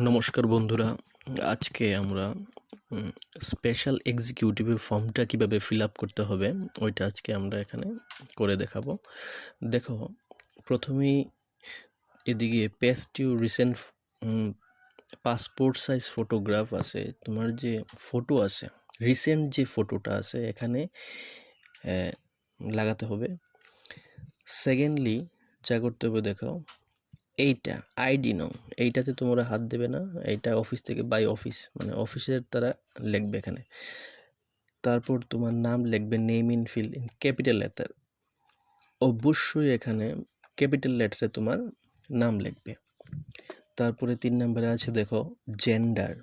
নমস্কার বন্ধুরা, আজকে আমরা স্পেশাল এক্সিকিউটিভের ফর্মটা কিভাবে ফিল আপ করতে হবে ওইটা আজকে আমরা এখানে করে দেখাবো। দেখো, প্রথমেই এদিকে paste you recent passport size photograph আছে, তোমার যে ফটো আছে রিসেন্ট যে ফটোটা আছে এখানে লাগাতে হবে। সেকেন্ডলি যা করতে হবে দেখো, এইটা আইডি নং, এইটাতে তোমরা হাত দেবে না, এইটা অফিস থেকে বাই অফিস মানে অফিসের তারা লিখবে এখানে। তারপর তোমার নাম লিখবে, name in fill in capital letter, অবশ্যই এখানে ক্যাপিটাল লেটারে তোমার নাম লিখবে। তারপরে 3 নম্বরে আছে দেখো জেন্ডার,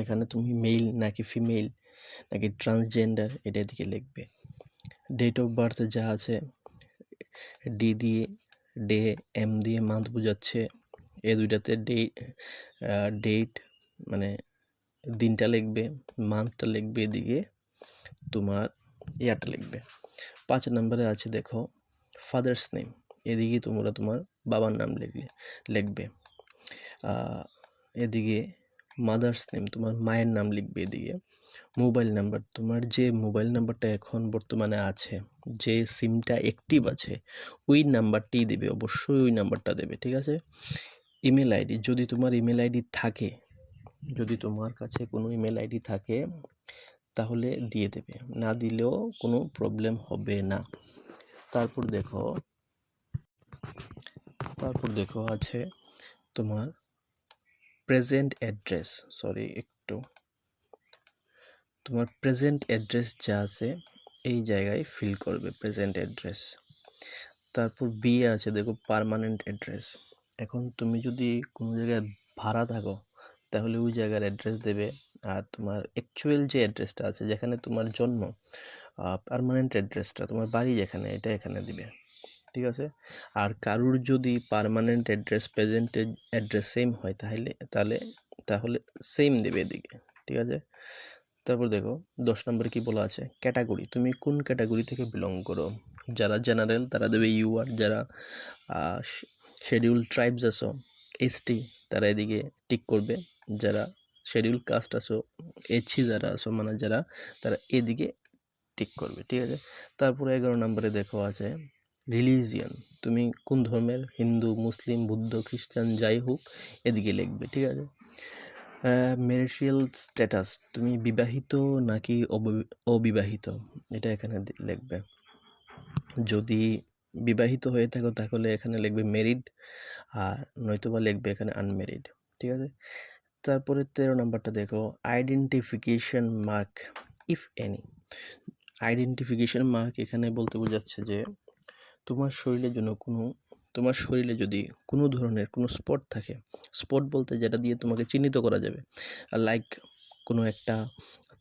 এখানে তুমি মেল নাকি ফিমেল নাকি ট্রান্সজেন্ডার এটা এদিকে লিখবে। ডেট অফ বার্থ যা আছে, ডি দিয়ে ডে, এম দিয়ে মান্থ বোঝাচ্ছে, এই দুইটাতে ডেট মানে দিনটা লিখবে, মান্থটা লিখবে, এদিকে তোমার ইয়ারটা লিখবে। 5 নম্বরে আছে দেখো ফাদার্স নেম, এদিকে তোমরা তোমার বাবার নাম লিখবে। এদিকে মাদার্স নেম, তোমার মায়ের নাম লিখবে। এদিকে মোবাইল নাম্বার, তোমার যে মোবাইল নাম্বারটা এখন বর্তমানে আছে, যে সিমটা অ্যাক্টিভ আছে ওই নাম্বারটি দেবে, অবশ্যই ওই নাম্বারটা দেবে, ঠিক আছে। ইমেল আইডি, যদি তোমার ইমেল আইডি থাকে, যদি তোমার কাছে কোনো ইমেল আইডি থাকে তাহলে দিয়ে দেবে, না দিলেও কোনো প্রবলেম হবে না। তারপর দেখো আছে তোমার প্রেজেন্ট অ্যাড্রেস, তোমার প্রেজেন্ট অ্যাড্রেস যা আছে এই জায়গায় ফিল করবে প্রেজেন্ট অ্যাড্রেস। তারপর বি আছে দেখো পার্মানেন্ট অ্যাড্রেস, এখন তুমি যদি কোনো জায়গায় ভাড়া থাকো তাহলে ওই জায়গার অ্যাড্রেস দেবে। আর তোমার অ্যাকচুয়াল যে অ্যাড্রেসটা আছে যেখানে তোমার জন্ম, পার্মানেন্ট অ্যাড্রেসটা তোমার বাড়ি যেখানে, এটা এখানে দিবে, ঠিক আছে। আর কারুর যদি permanent address present address same হয় তাহলে সেম দেবে এদিকে, ঠিক আছে। তারপর দেখো 10 নম্বরে কি বলা আছে, ক্যাটাগরি, তুমি কোন ক্যাটাগরি থেকে বিলং করো। যারা জেনারেল তারা দেবে ইউ, আর যারা শিডিউল ট্রাইবস আছো, এসটি, তারা এদিকে টিক করবে। যারা শিডিউল কাস্ট আছো, এইচসি যারা আছো মানে যারা, তারা এদিকে টিক করবে, ঠিক আছে। তারপরে 11 নম্বরে দেখো আছে রিলিজিয়ান, তুমি কোন ধর্মের, হিন্দু, মুসলিম, বৌদ্ধ, খ্রিস্টান যাই হোক এদিকে লিখবে, ঠিক আছে। ম্যারিটাল স্ট্যাটাস, তুমি বিবাহিত নাকি অবিবাহিত এটা এখানে লিখবে। যদি বিবাহিত হয়ে থাকো তাহলে এখানে লিখবে ম্যারিড, আর নয়তোবা লিখবে এখানে আনম্যারিড, ঠিক আছে। তারপরে 13 নম্বরটা দেখো identification mark if any. Identification mark এখানে বলতে বোঝাচ্ছে যে তোমার শরীরে যদি কোনো ধরনের কোনো স্পট থাকে, স্পট বলতে যেটা দিয়ে তোমাকে চিহ্নিত করা যাবে, লাইক কোনো একটা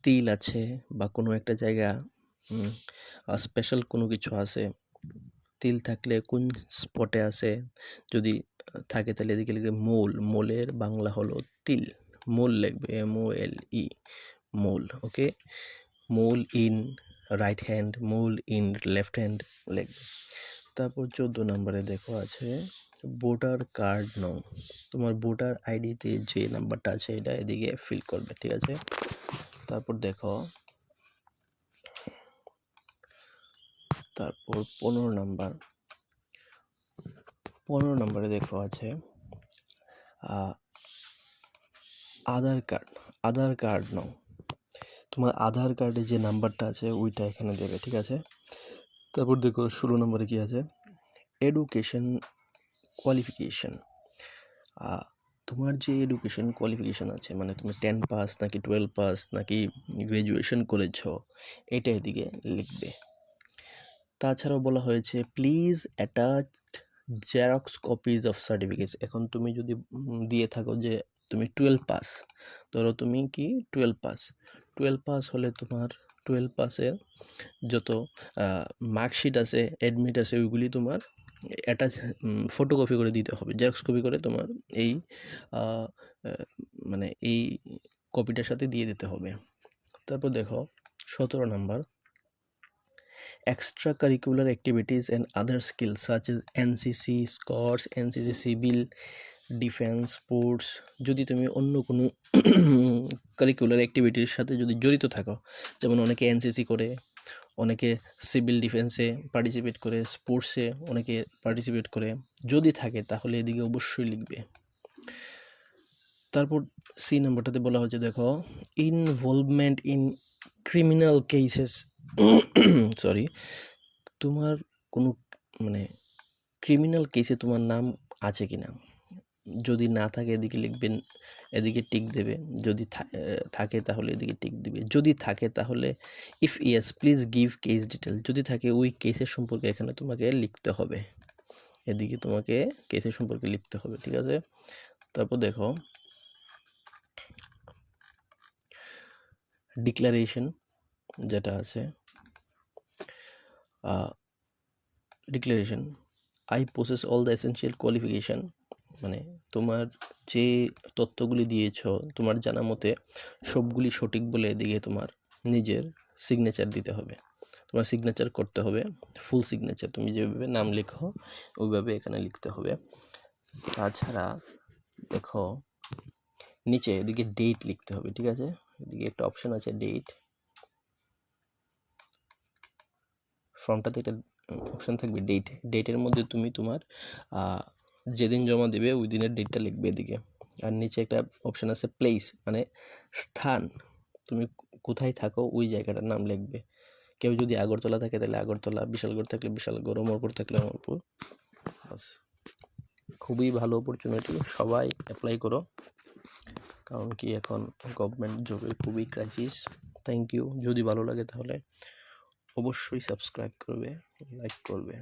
তিল আছে বা কোনো একটা জায়গা স্পেশাল কোনো কিছু আছে, তিল থাকলে কোন স্পটে আছে, যদি থাকে তাহলে এদিকে লিখবে মোলের বাংলা হলো তিল, মোল লিখবে, MOLE, mole, okay. Mole in right hand, mole in left hand লিখবে। তারপর 14 নম্বরে দেখো আছে ভোটার কার্ড নং, তোমার ভোটার আইডিতে যে নাম্বারটা আছে এটা এদিকে ফিল করবে, ঠিক আছে। তারপর 15 নম্বরে দেখো আছে আধার কার্ড নং, তোমার আধার কার্ডে যে নাম্বারটা আছে ওইটা এখানে দেবে, ঠিক আছে। তারপর দেখো 16 নম্বরে কি আছে, এডুকেশন কোয়ালিফিকেশন, তোমার যে এডুকেশন কোয়ালিফিকেশান আছে মানে তুমি 10 পাস নাকি 12 পাস নাকি গ্র্যাজুয়েশন করেছ এটা এদিকে লিখবে। তাছাড়াও বলা হয়েছে please attach xerox copies of certificates, এখন তুমি যদি দিয়ে থাকো যে তুমি 12 পাস, ধরো তুমি কি 12 পাস হলে তোমার 12 পাসের যত মার্কশিট আছে, অ্যাডমিট আছে, ওইগুলি তোমার অ্যাটাচ ফটোকপি করে দিতে হবে, জেরক্স কপি করে তোমার এই মানে এই কপিটার সাথে দিয়ে দিতে হবে। তারপর দেখো 17 number extra curricular activities and other skills such as NCC, scouts, NCC civil, defence, sports, যদি তুমি অন্য কোনো কারিকুলার অ্যাক্টিভিটির সাথে যদি জড়িত থাকো, যেমন অনেকে এনসিসি করে, অনেকে সিভিল ডিফেন্সে পার্টিসিপেট করে, স্পোর্টসে অনেকে পার্টিসিপেট করে, যদি থাকে তাহলে এদিকে অবশ্যই লিখবে। তারপর সি নাম্বারটাতে বলা হচ্ছে, দেখো, involvement in criminal cases, sorry, তোমার কোনো মানে ক্রিমিনাল কেসে তোমার নাম আছে কি না, যদি না থাকে এদিকে লিখবেন, এদিকে টিক দেবে, যদি থাকে তাহলে এদিকে টিক দিবে, যদি থাকে তাহলে if yes please give case detail, যদি থাকে ওই কেসের সম্পর্কে এখানে তোমাকে লিখতে হবে, এদিকে তোমাকে কেসের সম্পর্কে লিখতে হবে, ঠিক আছে। তারপর দেখো ডিক্লারেশন যেটা আছে, declaration I possess all the essential qualification, মানে তোমার যে তথ্যগুলি দিয়েছ তোমার জানা মতে সবগুলি সঠিক বলে এদিকে তোমার নিজের সিগনেচার দিতে হবে, তোমার সিগনেচার করতে হবে, ফুল সিগনেচার, তুমি যেভাবে নাম লেখো ওইভাবে এখানে লিখতে হবে। তাছাড়া দেখো নিচে এদিকে ডেট লিখতে হবে, ঠিক আছে, এদিকে একটা অপশন আছে ডেট, ফর্মটাতে একটা অপশন থাকবে ডেট, ডেটের মধ্যে তুমি তোমার যেদিন জমা দেবে ওই দিনের ডেটটা লিখবে এদিকে। আর নিচে একটা অপশন আছে প্লেস, মানে স্থান, তুমি কোথায় থাকো ওই জায়গাটার নাম লিখবে। কেউ যদি আগরতলা থাকে তাহলে আগরতলা, বিশালগড় থাকলে বিশালগড়, অমরপুর থাকলে অমরপুর। বাস, খুবই ভালো অপরচুনিটি, সবাই অ্যাপ্লাই করো, কারণ কি এখন গভর্নমেন্ট জবের খুবই ক্রাইসিস। থ্যাংক ইউ, যদি ভালো লাগে তাহলে অবশ্যই সাবস্ক্রাইব করবে, লাইক করবে।